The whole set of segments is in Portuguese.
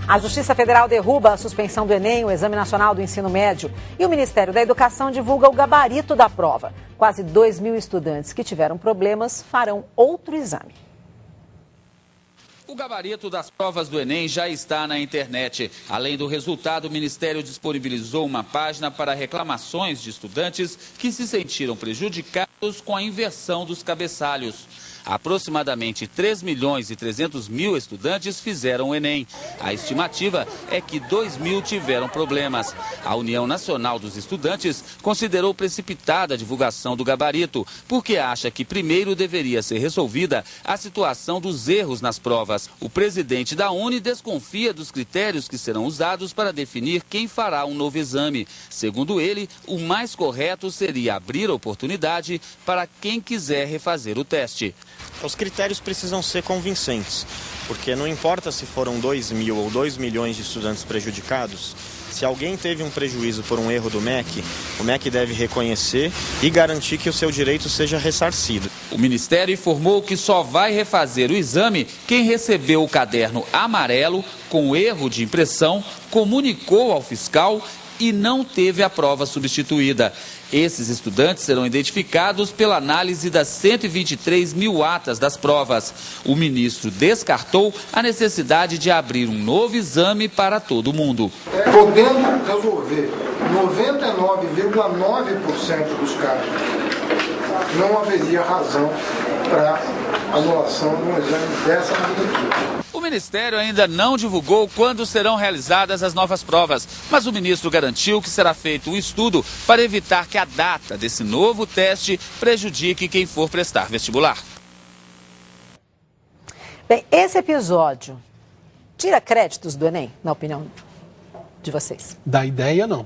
A Justiça Federal derruba a suspensão do Enem, o Exame Nacional do Ensino Médio. E o Ministério da Educação divulga o gabarito da prova. Quase 2.000 estudantes que tiveram problemas farão outro exame. O gabarito das provas do Enem já está na internet. Além do resultado, o Ministério disponibilizou uma página para reclamações de estudantes que se sentiram prejudicados com a inversão dos cabeçalhos. Aproximadamente 3.300.000 estudantes fizeram o Enem. A estimativa é que 2.000 tiveram problemas. A União Nacional dos Estudantes considerou precipitada a divulgação do gabarito, porque acha que primeiro deveria ser resolvida a situação dos erros nas provas. O presidente da Uni desconfia dos critérios que serão usados para definir quem fará um novo exame. Segundo ele, o mais correto seria abrir a oportunidade para quem quiser refazer o teste. Os critérios precisam ser convincentes, porque não importa se foram 2.000 ou 2 milhões de estudantes prejudicados, se alguém teve um prejuízo por um erro do MEC, o MEC deve reconhecer e garantir que o seu direito seja ressarcido. O Ministério informou que só vai refazer o exame quem recebeu o caderno amarelo com erro de impressão, comunicou ao fiscal e não teve a prova substituída. Esses estudantes serão identificados pela análise das 123.000 atas das provas. O ministro descartou a necessidade de abrir um novo exame para todo mundo. Podendo resolver 99,9% dos casos, não haveria razão para anulação de um exame dessa magnitude. O Ministério ainda não divulgou quando serão realizadas as novas provas, mas o ministro garantiu que será feito um estudo para evitar que a data desse novo teste prejudique quem for prestar vestibular. Bem, esse episódio tira créditos do Enem, na opinião de vocês? Da ideia, não.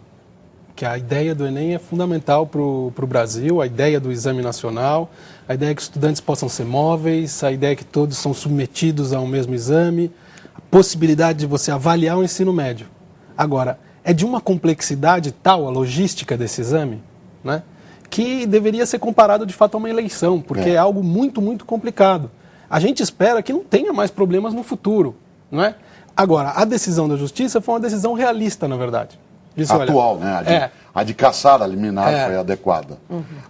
Que a ideia do Enem é fundamental para o Brasil, a ideia do Exame Nacional, a ideia que os estudantes possam ser móveis, a ideia que todos são submetidos ao mesmo exame, a possibilidade de você avaliar o ensino médio. Agora, é de uma complexidade tal a logística desse exame, né, que deveria ser comparado de fato a uma eleição, porque é algo muito, muito complicado. A gente espera que não tenha mais problemas no futuro, não é? Agora, a decisão da Justiça foi uma decisão realista, na verdade. Disse, atual, olha, né? A de caçar a liminar foi adequada.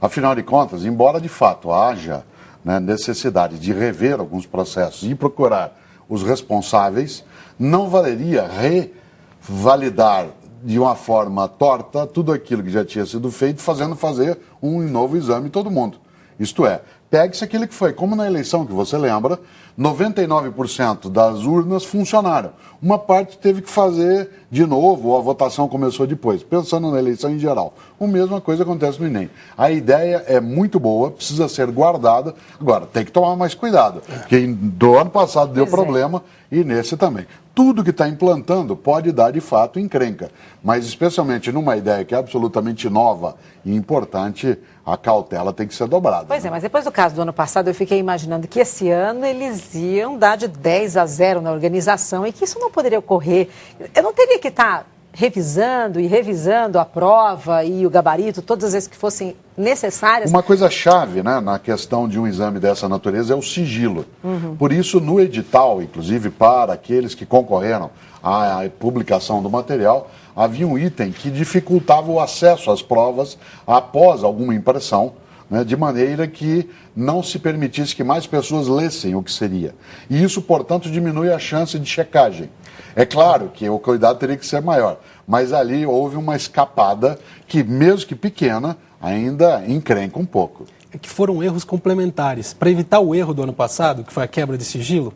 Afinal de contas, embora de fato haja, né, necessidade de rever alguns processos e procurar os responsáveis, não valeria revalidar de uma forma torta tudo aquilo que já tinha sido feito, fazendo fazer um novo exame em todo mundo. Isto é, pegue-se aquilo que foi, como na eleição que você lembra, 99% das urnas funcionaram. Uma parte teve que fazer de novo, ou a votação começou depois, pensando na eleição em geral. A mesma coisa acontece no Enem. A ideia é muito boa, precisa ser guardada. Agora, tem que tomar mais cuidado, porque do ano passado deu problema e nesse também. Tudo que está implantando pode dar, de fato, encrenca. Mas, especialmente numa ideia que é absolutamente nova e importante, a cautela tem que ser dobrada. Pois é, mas depois do caso do ano passado, eu fiquei imaginando que esse ano eles iam dar de 10-0 na organização e que isso não poderia ocorrer. Eu não teria que estar revisando e revisando a prova e o gabarito todas as vezes que fossem necessárias. Uma coisa chave, né, na questão de um exame dessa natureza é o sigilo. Por isso, no edital, inclusive para aqueles que concorreram à publicação do material, havia um item que dificultava o acesso às provas após alguma impressão, né, de maneira que não se permitisse que mais pessoas lessem o que seria. E isso, portanto, diminui a chance de checagem. É claro que o cuidado teria que ser maior, mas ali houve uma escapada que, mesmo que pequena, ainda encrenca um pouco. É que foram erros complementares. Para evitar o erro do ano passado, que foi a quebra de sigilo,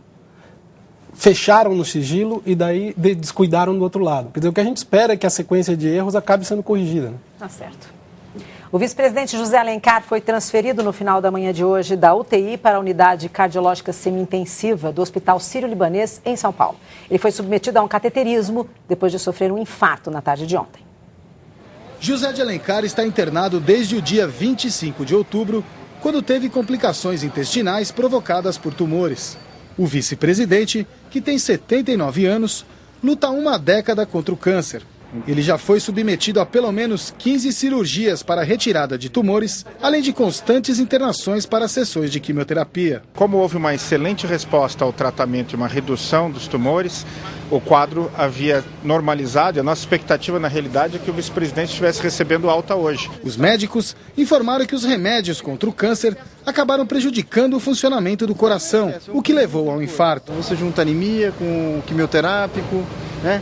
fecharam no sigilo e daí descuidaram do outro lado. Quer dizer, o que a gente espera é que a sequência de erros acabe sendo corrigida. Né? Tá certo. O vice-presidente José Alencar foi transferido no final da manhã de hoje da UTI para a unidade cardiológica semi-intensiva do Hospital Sírio-Libanês, em São Paulo. Ele foi submetido a um cateterismo depois de sofrer um infarto na tarde de ontem. José de Alencar está internado desde o dia 25 de outubro, quando teve complicações intestinais provocadas por tumores. O vice-presidente, que tem 79 anos, luta há uma década contra o câncer. Ele já foi submetido a pelo menos 15 cirurgias para retirada de tumores, além de constantes internações para sessões de quimioterapia. Como houve uma excelente resposta ao tratamento e uma redução dos tumores, o quadro havia normalizado e a nossa expectativa, na realidade, é que o vice-presidente estivesse recebendo alta hoje. Os médicos informaram que os remédios contra o câncer acabaram prejudicando o funcionamento do coração, o que levou ao infarto. Você junta anemia com quimioterápico, né?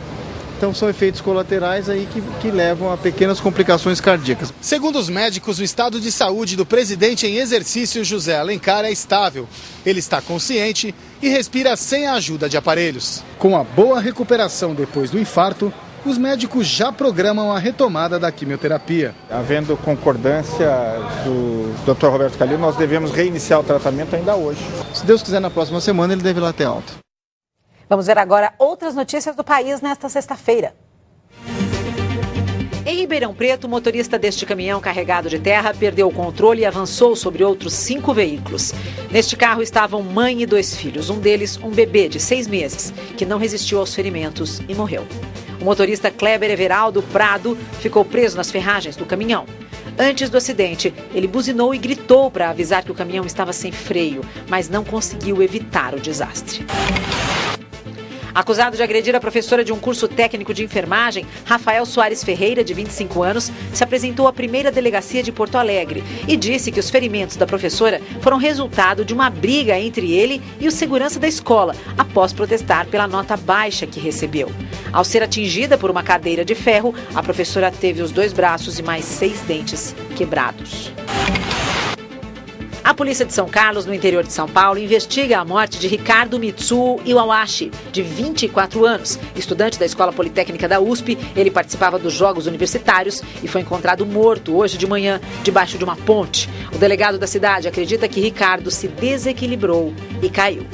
Então são efeitos colaterais aí que levam a pequenas complicações cardíacas. Segundo os médicos, o estado de saúde do presidente em exercício, José Alencar, é estável. Ele está consciente e respira sem a ajuda de aparelhos. Com a boa recuperação depois do infarto, os médicos já programam a retomada da quimioterapia. Havendo concordância do Dr. Roberto Calil, nós devemos reiniciar o tratamento ainda hoje. Se Deus quiser, na próxima semana ele deve lá ter alta. Vamos ver agora outras notícias do país nesta sexta-feira. Em Ribeirão Preto, o motorista deste caminhão carregado de terra perdeu o controle e avançou sobre outros 5 veículos. Neste carro estavam mãe e 2 filhos, um deles um bebê de 6 meses, que não resistiu aos ferimentos e morreu. O motorista Kleber Everaldo Prado ficou preso nas ferragens do caminhão. Antes do acidente, ele buzinou e gritou para avisar que o caminhão estava sem freio, mas não conseguiu evitar o desastre. Acusado de agredir a professora de um curso técnico de enfermagem, Rafael Soares Ferreira, de 25 anos, se apresentou à primeira delegacia de Porto Alegre e disse que os ferimentos da professora foram resultado de uma briga entre ele e o segurança da escola, após protestar pela nota baixa que recebeu. Ao ser atingida por uma cadeira de ferro, a professora teve os 2 braços e mais 6 dentes quebrados. A polícia de São Carlos, no interior de São Paulo, investiga a morte de Ricardo Mitsuo Iwawashi, de 24 anos. Estudante da Escola Politécnica da USP, ele participava dos Jogos Universitários e foi encontrado morto hoje de manhã, debaixo de uma ponte. O delegado da cidade acredita que Ricardo se desequilibrou e caiu.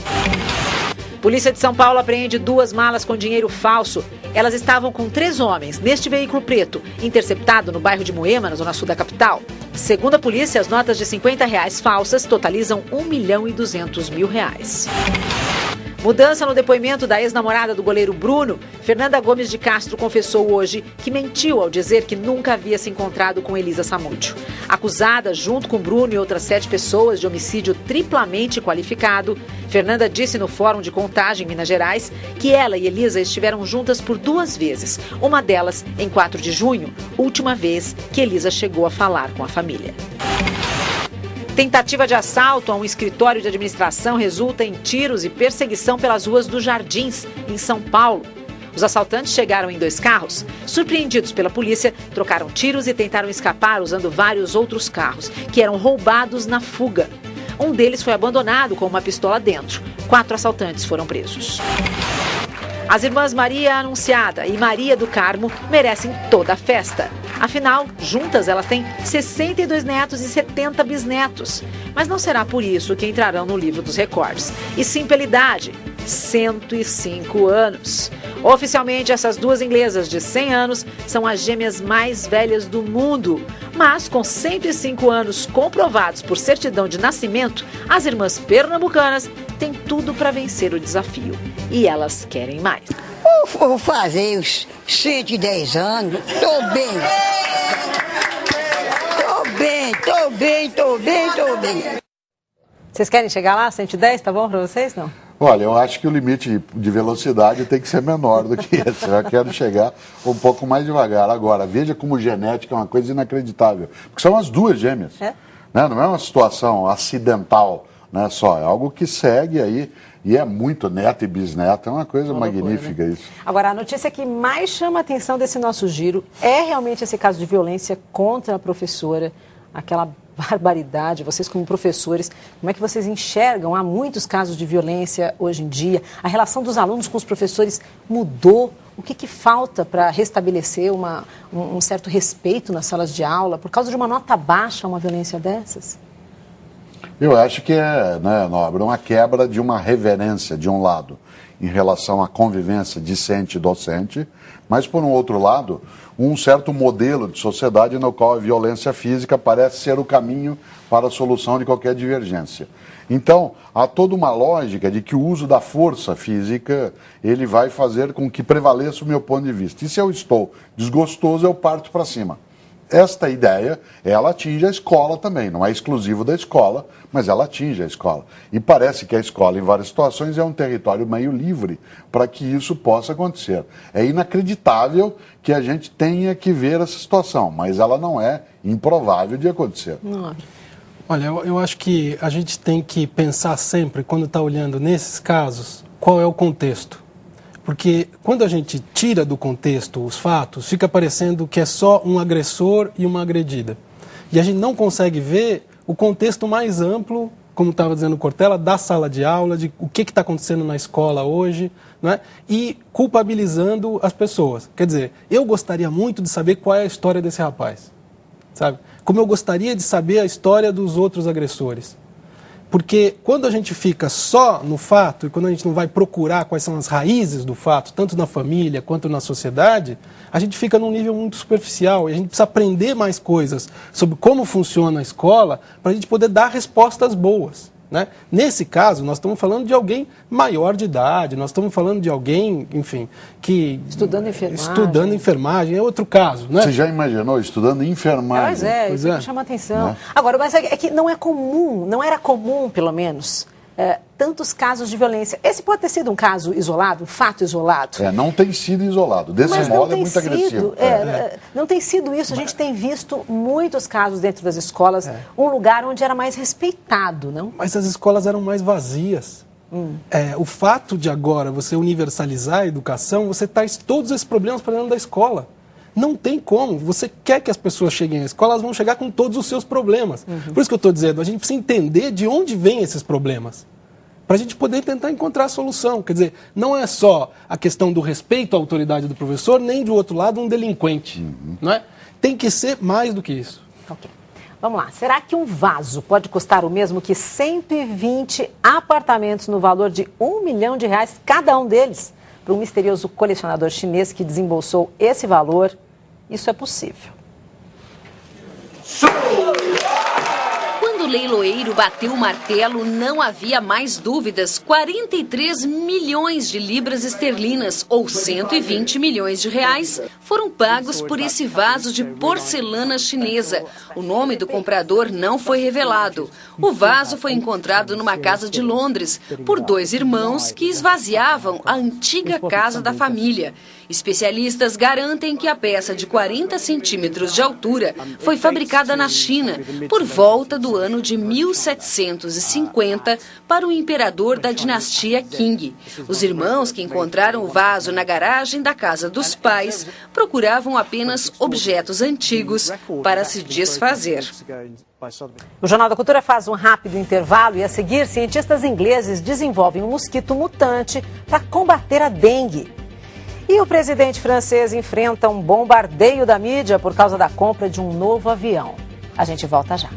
Polícia de São Paulo apreende 2 malas com dinheiro falso. Elas estavam com 3 homens neste veículo preto, interceptado no bairro de Moema, na zona sul da capital. Segundo a polícia, as notas de R$50 falsas totalizam R$1.200.000. Mudança no depoimento da ex-namorada do goleiro Bruno, Fernanda Gomes de Castro confessou hoje que mentiu ao dizer que nunca havia se encontrado com Elisa Samúdio. Acusada, junto com Bruno e outras 7 pessoas, de homicídio triplamente qualificado, Fernanda disse no Fórum de Contagem, em Minas Gerais, que ela e Elisa estiveram juntas por 2 vezes, uma delas em 4 de junho, última vez que Elisa chegou a falar com a família. Tentativa de assalto a um escritório de administração resulta em tiros e perseguição pelas ruas dos Jardins, em São Paulo. Os assaltantes chegaram em 2 carros. Surpreendidos pela polícia, trocaram tiros e tentaram escapar usando vários outros carros, que eram roubados na fuga. Um deles foi abandonado com uma pistola dentro. 4 assaltantes foram presos. As irmãs Maria Anunciada e Maria do Carmo merecem toda a festa. Afinal, juntas elas têm 62 netos e 70 bisnetos. Mas não será por isso que entrarão no livro dos recordes. E sim pela idade, 105 anos. Oficialmente, essas 2 inglesas de 100 anos são as gêmeas mais velhas do mundo. Mas com 105 anos comprovados por certidão de nascimento, as irmãs pernambucanas têm tudo para vencer o desafio. E elas querem mais. Vou fazer os 110 anos. Tô bem. Vocês querem chegar lá, 110? Tá bom para vocês, não? Olha, eu acho que o limite de velocidade tem que ser menor do que esse. Eu quero chegar um pouco mais devagar. Agora, veja como genética é uma coisa inacreditável. Porque são as 2 gêmeas. Né? Não é uma situação acidental, né, só. É algo que segue aí. E é muito neto e bisneto, é uma coisa magnífica, né? Isso. Agora, a notícia que mais chama a atenção desse nosso giro é realmente esse caso de violência contra a professora, aquela barbaridade. Vocês como professores, como é que vocês enxergam? Há muitos casos de violência hoje em dia. A relação dos alunos com os professores mudou. O que falta para restabelecer um certo respeito nas salas de aula? Por causa de uma nota baixa, uma violência dessas? Eu acho que é, né, Nobre, uma quebra de uma reverência, de um lado, em relação à convivência discente e docente, mas, por um outro lado, um certo modelo de sociedade no qual a violência física parece ser o caminho para a solução de qualquer divergência. Então, há toda uma lógica de que o uso da força física, ele vai fazer com que prevaleça o meu ponto de vista. E se eu estou desgostoso, eu parto para cima. Esta ideia, ela atinge a escola também, não é exclusivo da escola, mas ela atinge a escola. E parece que a escola, em várias situações, é um território meio livre para que isso possa acontecer. É inacreditável que a gente tenha que ver essa situação, mas ela não é improvável de acontecer. Não. Olha, eu acho que a gente tem que pensar sempre, quando está olhando nesses casos, qual é o contexto. Porque quando a gente tira do contexto os fatos, fica parecendo que é só um agressor e uma agredida. E a gente não consegue ver o contexto mais amplo, como estava dizendo o Cortella, da sala de aula, de o que está acontecendo na escola hoje, né? E culpabilizando as pessoas. Quer dizer, eu gostaria muito de saber qual é a história desse rapaz, sabe? Como eu gostaria de saber a história dos outros agressores. Porque quando a gente fica só no fato e quando a gente não vai procurar quais são as raízes do fato, tanto na família quanto na sociedade, a gente fica num nível muito superficial e a gente precisa aprender mais coisas sobre como funciona a escola para a gente poder dar respostas boas, né? Nesse caso, nós estamos falando de alguém maior de idade, nós estamos falando de alguém, enfim, que... Estudando enfermagem, é outro caso, né? Você já imaginou estudando enfermagem? Pois é, isso chama atenção. Né? Agora, mas é que não é comum, não era comum, pelo menos, tantos casos de violência. Esse pode ter sido um caso isolado, um fato isolado? Não tem sido isolado. Desse modo é muito agressivo. Não tem sido isso. A gente tem visto muitos casos dentro das escolas, um lugar onde era mais respeitado, não? Mas as escolas eram mais vazias. O fato de agora você universalizar a educação, você traz todos esses problemas para dentro da escola. Não tem como. Você quer que as pessoas cheguem à escola, elas vão chegar com todos os seus problemas. Por isso que eu estou dizendo, a gente precisa entender de onde vêm esses problemas, para a gente poder tentar encontrar a solução. Quer dizer, não é só a questão do respeito à autoridade do professor, nem do outro lado um delinquente. Não é? Tem que ser mais do que isso. Ok. Vamos lá. Será que um vaso pode custar o mesmo que 120 apartamentos no valor de R$1 milhão cada um deles? Para um misterioso colecionador chinês que desembolsou esse valor, isso é possível. Quando o leiloeiro bateu o martelo, não havia mais dúvidas. 43 milhões de libras esterlinas, ou 120 milhões de reais, foram pagos por esse vaso de porcelana chinesa. O nome do comprador não foi revelado. O vaso foi encontrado numa casa de Londres por dois irmãos que esvaziavam a antiga casa da família. Especialistas garantem que a peça de 40 centímetros de altura foi fabricada na China por volta do ano de 1750 para o imperador da dinastia Qing. Os irmãos que encontraram o vaso na garagem da casa dos pais procuravam apenas objetos antigos para se desfazer. O Jornal da Cultura faz um rápido intervalo e, a seguir, cientistas ingleses desenvolvem um mosquito mutante para combater a dengue. E o presidente francês enfrenta um bombardeio da mídia por causa da compra de um novo avião. A gente volta já.